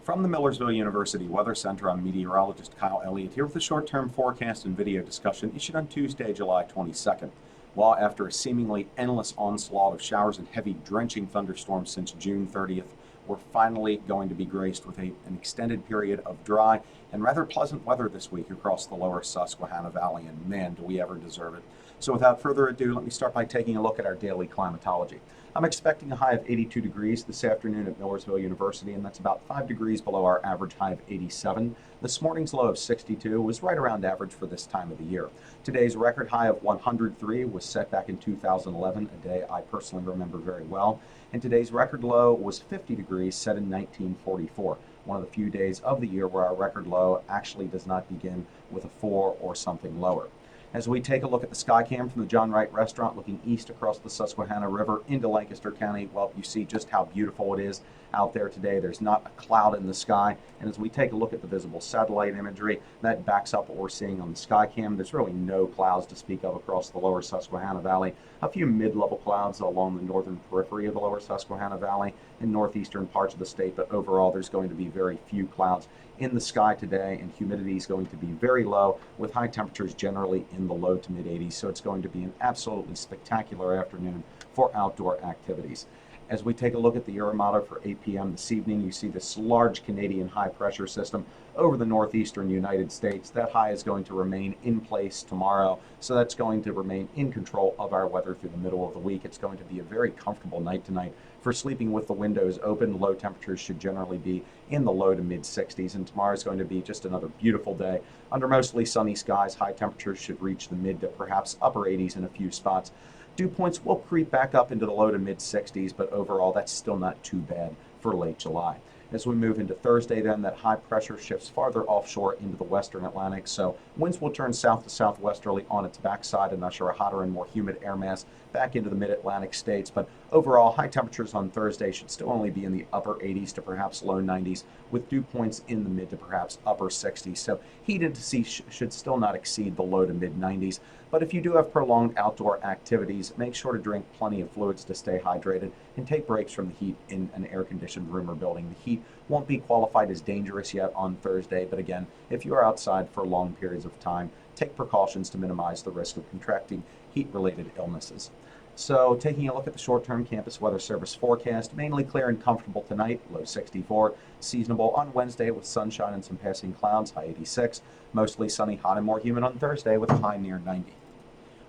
From the Millersville University Weather Center, I'm meteorologist Kyle Elliott here with a short-term forecast and video discussion issued on Tuesday, July 22nd. Well, after a seemingly endless onslaught of showers and heavy drenching thunderstorms since June 30th, we're finally going to be graced with an extended period of dry and rather pleasant weather this week across the lower Susquehanna Valley, and man, do we ever deserve it. So without further ado, let me start by taking a look at our daily climatology. I'm expecting a high of 82 degrees this afternoon at Millersville University, and that's about 5 degrees below our average high of 87. This morning's low of 62 was right around average for this time of the year. Today's record high of 103 was set back in 2011, a day I personally remember very well. And today's record low was 50 degrees, set in 1944. One of the few days of the year where our record low actually does not begin with a 4 or something lower. As we take a look at the Skycam from the John Wright restaurant looking east across the Susquehanna River into Lancaster County, well, you see just how beautiful it is out there today. There's not a cloud in the sky. And as we take a look at the visible satellite imagery, that backs up what we're seeing on the Skycam. There's really no clouds to speak of across the lower Susquehanna Valley. A few mid-level clouds along the northern periphery of the lower Susquehanna Valley and northeastern parts of the state, but overall there's going to be very few clouds in the sky today, and humidity is going to be very low with high temperatures generally in the low to mid 80s. So it's going to be an absolutely spectacular afternoon for outdoor activities. As we take a look at the Euromodel for 8 p.m. this evening, you see this large Canadian high pressure system over the northeastern United States. That high is going to remain in place tomorrow, so that's going to remain in control of our weather through the middle of the week. It's going to be a very comfortable night tonight for sleeping with the windows open. Low temperatures should generally be in the low to mid 60s, and tomorrow is going to be just another beautiful day under mostly sunny skies. High temperatures should reach the mid to perhaps upper 80s in a few spots. Dew points will creep back up into the low to mid 60s, but overall that's still not too bad for late July. As we move into Thursday, then, that high pressure shifts farther offshore into the western Atlantic, so winds will turn south to southwesterly on its backside and usher a hotter and more humid air mass back into the mid-Atlantic states. But overall, high temperatures on Thursday should still only be in the upper 80s to perhaps low 90s, with dew points in the mid to perhaps upper 60s. So heat indices should still not exceed the low to mid 90s. But if you do have prolonged outdoor activities, make sure to drink plenty of fluids to stay hydrated and take breaks from the heat in an air-conditioned room or building. The heat won't be qualified as dangerous yet on Thursday, but again, if you are outside for long periods of time, take precautions to minimize the risk of contracting heat-related illnesses. So taking a look at the short-term campus weather service forecast, mainly clear and comfortable tonight, low 64. Seasonable on Wednesday with sunshine and some passing clouds, high 86. Mostly sunny, hot and more humid on Thursday with a high near 90.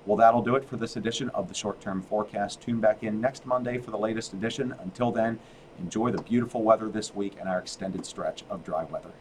Well, that'll do it for this edition of the short-term forecast. Tune back in next Monday for the latest edition. Until then, enjoy the beautiful weather this week and our extended stretch of dry weather.